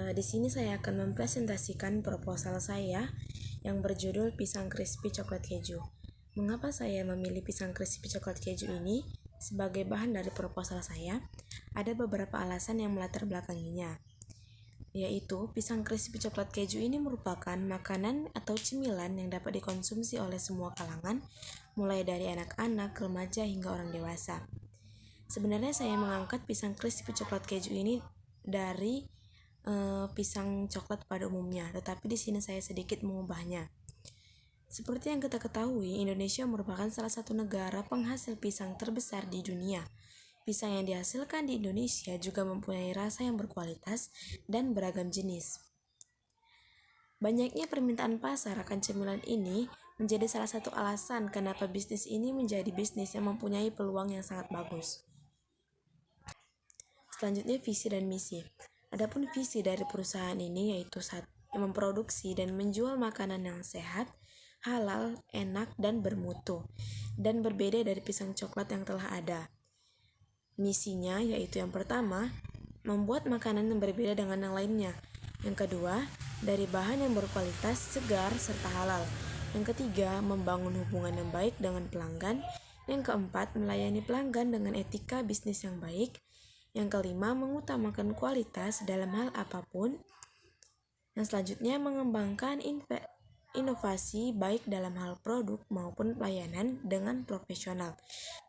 Di sini saya akan mempresentasikan proposal saya yang berjudul Pisang Crispy Coklat Keju. Mengapa saya memilih pisang crispy coklat keju ini sebagai bahan dari proposal saya? Ada beberapa alasan yang melatar belakanginya, yaitu pisang crispy coklat keju ini merupakan makanan atau cemilan yang dapat dikonsumsi oleh semua kalangan, mulai dari anak-anak, remaja, hingga orang dewasa. Sebenarnya saya mengangkat pisang crispy coklat keju ini dari pisang coklat pada umumnya, tetapi di sini saya sedikit mengubahnya. Seperti yang kita ketahui, Indonesia merupakan salah satu negara penghasil pisang terbesar di dunia. Pisang yang dihasilkan di Indonesia juga mempunyai rasa yang berkualitas dan beragam jenis. Banyaknya permintaan pasar akan cemilan ini menjadi salah satu alasan kenapa bisnis ini menjadi bisnis yang mempunyai peluang yang sangat bagus. Selanjutnya, visi dan misi. Adapun visi dari perusahaan ini yaitu memproduksi dan menjual makanan yang sehat, halal, enak, dan bermutu, dan berbeda dari pisang coklat yang telah ada. Misinya yaitu yang pertama, membuat makanan yang berbeda dengan yang lainnya. Yang kedua, dari bahan yang berkualitas, segar, serta halal. Yang ketiga, membangun hubungan yang baik dengan pelanggan. Yang keempat, melayani pelanggan dengan etika bisnis yang baik. Yang kelima, mengutamakan kualitas dalam hal apapun. Yang selanjutnya, mengembangkan inovasi baik dalam hal produk maupun pelayanan dengan profesional.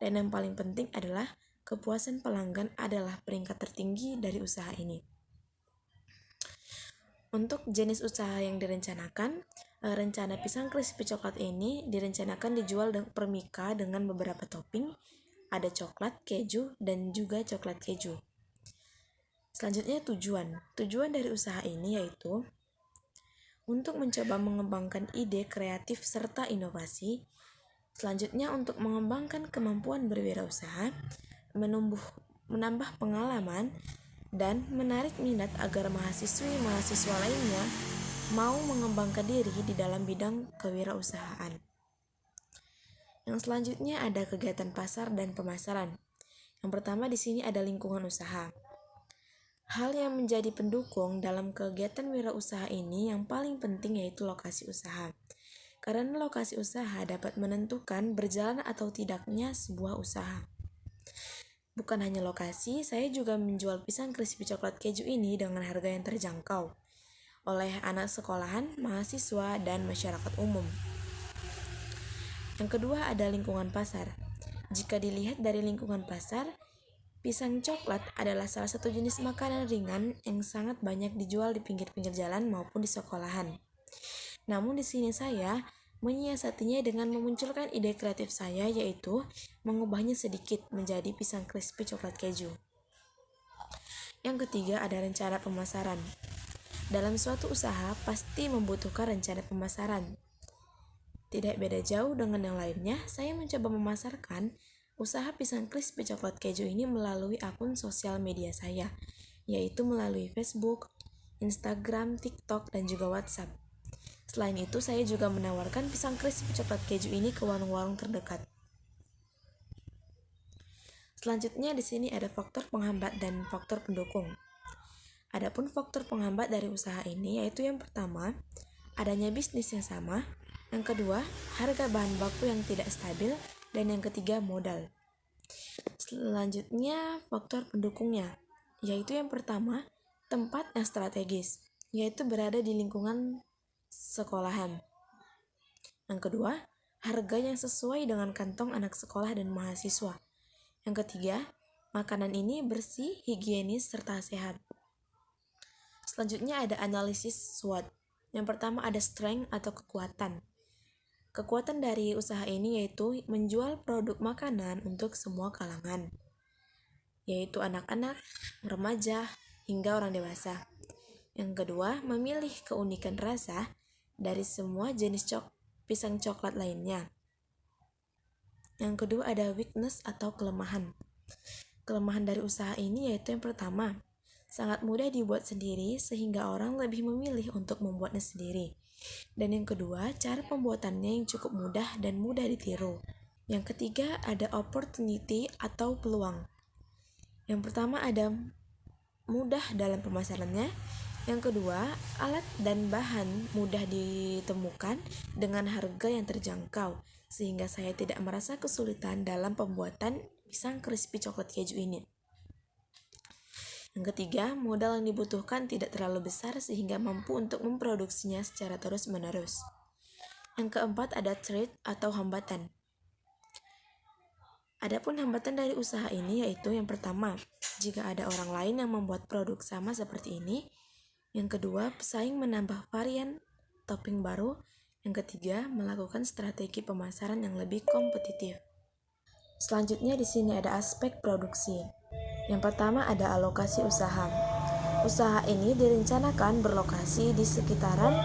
Dan yang paling penting adalah kepuasan pelanggan adalah peringkat tertinggi dari usaha ini. Untuk jenis usaha yang direncanakan, rencana pisang crispy coklat ini direncanakan dijual per mika dengan beberapa topping. Ada coklat, keju, dan juga coklat keju. Selanjutnya tujuan. Tujuan dari usaha ini yaitu untuk mencoba mengembangkan ide kreatif serta inovasi. Selanjutnya untuk mengembangkan kemampuan berwirausaha, menambah pengalaman, dan menarik minat agar mahasiswa lainnya mau mengembangkan diri di dalam bidang kewirausahaan. Yang selanjutnya ada kegiatan pasar dan pemasaran. Yang pertama di sini ada lingkungan usaha. Hal yang menjadi pendukung dalam kegiatan wirausaha ini yang paling penting yaitu lokasi usaha. Karena lokasi usaha dapat menentukan berjalan atau tidaknya sebuah usaha. Bukan hanya lokasi, saya juga menjual pisang crispy coklat keju ini dengan harga yang terjangkau oleh anak sekolahan, mahasiswa, dan masyarakat umum. Yang kedua ada lingkungan pasar. Jika dilihat dari lingkungan pasar, pisang coklat adalah salah satu jenis makanan ringan yang sangat banyak dijual di pinggir-pinggir jalan maupun di sekolahan. Namun di sini saya menyiasatinya dengan memunculkan ide kreatif saya yaitu mengubahnya sedikit menjadi pisang crispy coklat keju. Yang ketiga ada rencana pemasaran. Dalam suatu usaha pasti membutuhkan rencana pemasaran. Tidak beda jauh dengan yang lainnya, saya mencoba memasarkan usaha pisang crispy coklat keju ini melalui akun sosial media saya, yaitu melalui Facebook, Instagram, TikTok, dan juga WhatsApp. Selain itu, saya juga menawarkan pisang crispy coklat keju ini ke warung-warung terdekat. Selanjutnya di sini ada faktor penghambat dan faktor pendukung. Adapun faktor penghambat dari usaha ini yaitu yang pertama, adanya bisnis yang sama. Yang kedua, harga bahan baku yang tidak stabil. Dan yang ketiga, modal. Selanjutnya, faktor pendukungnya, yaitu yang pertama, tempat yang strategis, yaitu berada di lingkungan sekolahan. Yang kedua, harga yang sesuai dengan kantong anak sekolah dan mahasiswa. Yang ketiga, makanan ini bersih, higienis, serta sehat. Selanjutnya ada analisis SWOT. Yang pertama ada strength atau kekuatan. Kekuatan dari usaha ini yaitu menjual produk makanan untuk semua kalangan, yaitu anak-anak, remaja, hingga orang dewasa. Yang kedua, memilih keunikan rasa dari semua jenis pisang coklat lainnya. Yang kedua ada weakness atau kelemahan. Kelemahan dari usaha ini yaitu yang pertama, sangat mudah dibuat sendiri sehingga orang lebih memilih untuk membuatnya sendiri. Dan yang kedua, cara pembuatannya yang cukup mudah dan mudah ditiru. Yang ketiga, ada opportunity atau peluang. Yang pertama ada mudah dalam pemasarannya. Yang kedua, alat dan bahan mudah ditemukan dengan harga yang terjangkau, sehingga saya tidak merasa kesulitan dalam pembuatan pisang crispy coklat keju ini. Yang ketiga, modal yang dibutuhkan tidak terlalu besar sehingga mampu untuk memproduksinya secara terus-menerus. Yang keempat, ada threat atau hambatan. Adapun hambatan dari usaha ini yaitu yang pertama, jika ada orang lain yang membuat produk sama seperti ini. Yang kedua, pesaing menambah varian topping baru. Yang ketiga, melakukan strategi pemasaran yang lebih kompetitif. Selanjutnya di sini ada aspek produksi. Yang pertama ada alokasi usaha. Usaha ini direncanakan berlokasi di sekitaran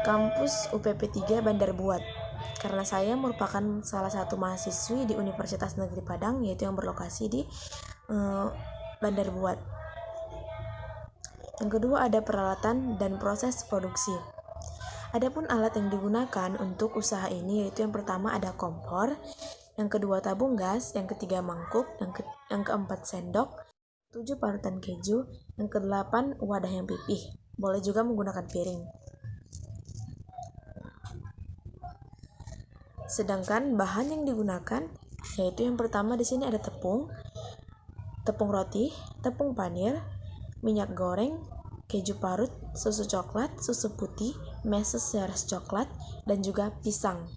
kampus UPP 3 Bandar Buat. Karena saya merupakan salah satu mahasiswi di Universitas Negeri Padang, yaitu yang berlokasi di Bandar Buat. Yang kedua ada peralatan dan proses produksi. Adapun alat yang digunakan untuk usaha ini yaitu yang pertama ada kompor, yang kedua tabung gas, yang ketiga mangkuk, yang keempat sendok, 7 parutan keju, yang kedelapan wadah yang pipih. Boleh juga menggunakan piring. Sedangkan bahan yang digunakan yaitu yang pertama di sini ada tepung roti, tepung panir, minyak goreng, keju parut, susu coklat, susu putih, meses coklat, dan juga pisang.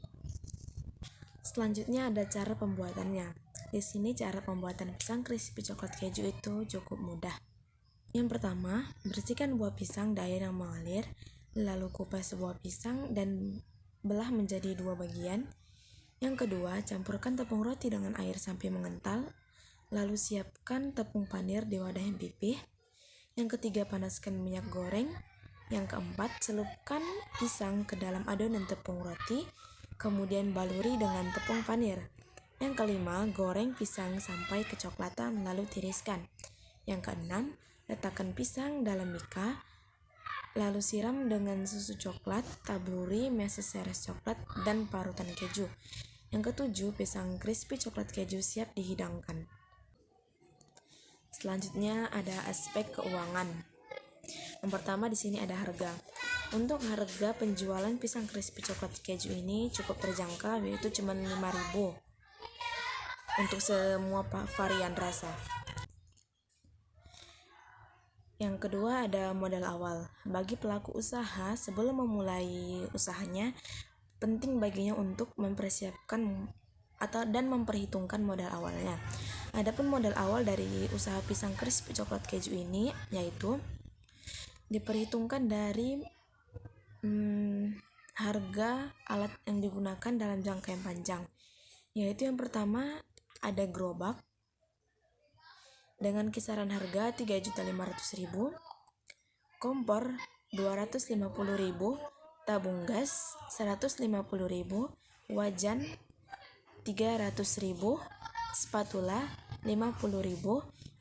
Selanjutnya ada cara pembuatannya. Di sini cara pembuatan pisang crispy coklat keju itu cukup mudah. Yang pertama, bersihkan buah pisang dari air yang mengalir, lalu kupas buah pisang dan belah menjadi 2 bagian. Yang kedua, campurkan tepung roti dengan air sampai mengental, lalu siapkan tepung panir di wadah yang pipih. Yang ketiga, panaskan minyak goreng. Yang keempat, celupkan pisang ke dalam adonan tepung roti, kemudian baluri dengan tepung panir. Yang kelima, goreng pisang sampai kecoklatan lalu tiriskan. Yang keenam, letakkan pisang dalam mika, lalu siram dengan susu coklat, taburi meses coklat, dan parutan keju. Yang ketujuh, pisang crispy coklat keju siap dihidangkan. Selanjutnya ada aspek keuangan. Yang pertama di sini ada harga. Untuk harga penjualan pisang crispy coklat keju ini cukup terjangkau, yaitu cuma 5.000 untuk semua varian rasa. Yang kedua ada modal awal. Bagi pelaku usaha sebelum memulai usahanya, penting baginya untuk mempersiapkan dan memperhitungkan modal awalnya. Adapun modal awal dari usaha pisang crispy coklat keju ini yaitu diperhitungkan dari harga alat yang digunakan dalam jangka yang panjang, yaitu yang pertama ada gerobak dengan kisaran harga 3.500.000, kompor 250.000, tabung gas 150.000, wajan 300.000, spatula 50.000,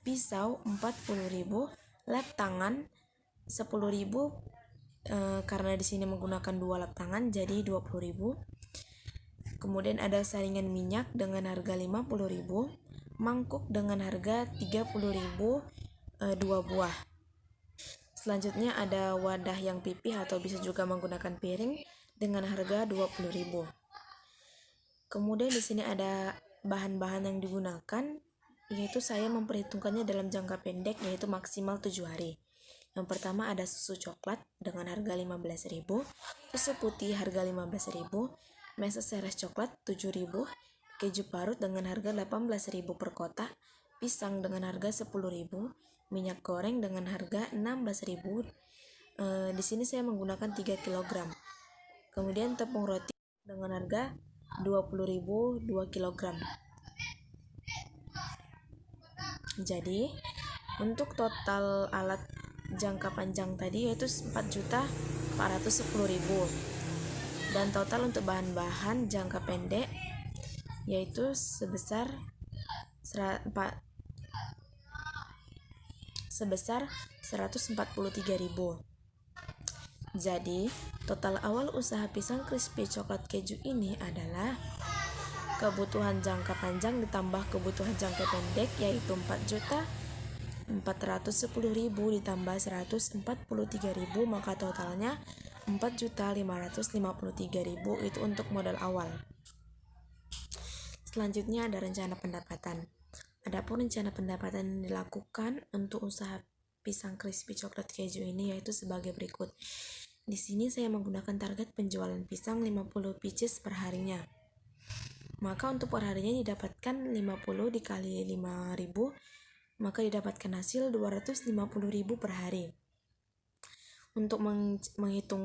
pisau 40.000, lap tangan 10.000. Karena di sini menggunakan 2 lap tangan jadi 20.000. Kemudian ada saringan minyak dengan harga 50.000, mangkuk dengan harga 30.000, 2 buah. Selanjutnya ada wadah yang pipih atau bisa juga menggunakan piring dengan harga 20.000. Kemudian di sini ada bahan-bahan yang digunakan, yaitu saya memperhitungkannya dalam jangka pendek yaitu maksimal 7 hari. Yang pertama ada susu coklat dengan harga 15.000, susu putih harga 15.000, meses coklat 7.000, keju parut dengan harga 18.000 per kotak, pisang dengan harga 10.000, minyak goreng dengan harga 16.000. Di sini saya menggunakan 3 kg. Kemudian tepung roti dengan harga 20.000 2 kg. Jadi untuk total alat jangka panjang tadi yaitu 4.410.000, dan total untuk bahan-bahan jangka pendek yaitu sebesar 143.000. Jadi total awal usaha pisang crispy coklat keju ini adalah kebutuhan jangka panjang ditambah kebutuhan jangka pendek yaitu 4.410.000 410.000 ditambah 143.000, maka totalnya 4.553.000. Itu untuk modal awal. Selanjutnya ada rencana pendapatan. Adapun rencana pendapatan yang dilakukan untuk usaha pisang crispy coklat keju ini yaitu sebagai berikut. Di sini saya menggunakan target penjualan pisang 50 pieces per harinya. Maka untuk per harinya didapatkan 50 dikali 5.000, maka didapatkan hasil 250.000 per hari. Untuk menghitung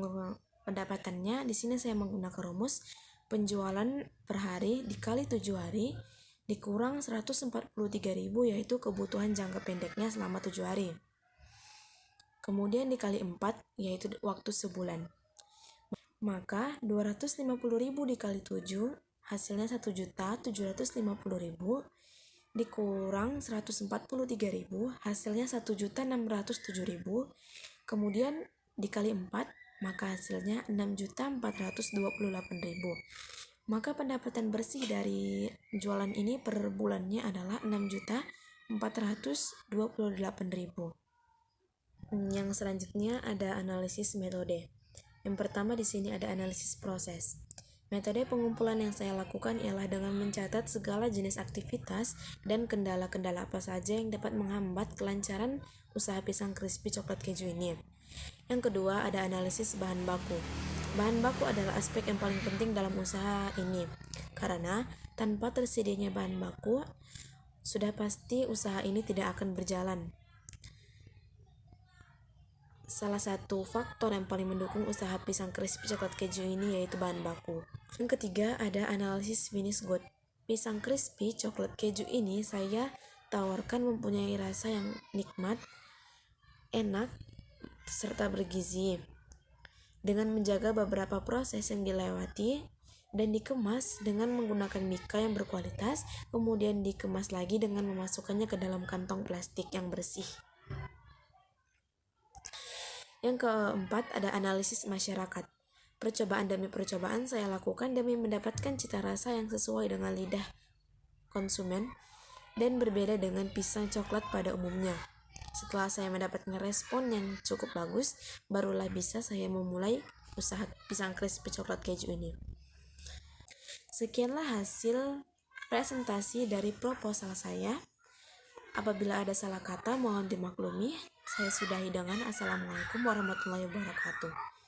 pendapatannya, di sini saya menggunakan rumus penjualan per hari dikali 7 hari dikurang 143.000, yaitu kebutuhan jangka pendeknya selama 7 hari. Kemudian dikali 4, yaitu waktu sebulan. Maka 250.000 dikali 7 hasilnya 1.750.000 dikurang 143.000 hasilnya 1.607.000. Kemudian dikali 4, maka hasilnya 6.428.000. Maka pendapatan bersih dari jualan ini per bulannya adalah 6.428.000. Yang selanjutnya ada analisis metode. Yang pertama di sini ada analisis proses. Metode pengumpulan yang saya lakukan ialah dengan mencatat segala jenis aktivitas dan kendala-kendala apa saja yang dapat menghambat kelancaran usaha pisang crispy coklat keju ini. Yang kedua ada analisis bahan baku. Bahan baku adalah aspek yang paling penting dalam usaha ini, karena tanpa tersedianya bahan baku, sudah pasti usaha ini tidak akan berjalan. Salah satu faktor yang paling mendukung usaha pisang crispy coklat keju ini yaitu bahan baku. Yang ketiga ada analisis finish good. Pisang crispy coklat keju ini saya tawarkan mempunyai rasa yang nikmat, enak, serta bergizi. Dengan menjaga beberapa proses yang dilewati dan dikemas dengan menggunakan mika yang berkualitas, kemudian dikemas lagi dengan memasukkannya ke dalam kantong plastik yang bersih. Yang keempat ada analisis masyarakat. Percobaan demi percobaan saya lakukan demi mendapatkan cita rasa yang sesuai dengan lidah konsumen dan berbeda dengan pisang coklat pada umumnya. Setelah saya mendapatkan respon yang cukup bagus, barulah bisa saya memulai usaha pisang crispy coklat keju ini. Sekianlah hasil presentasi dari proposal saya. Apabila ada salah kata mohon dimaklumi. Saya sudahi dengan Assalamualaikum warahmatullahi wabarakatuh.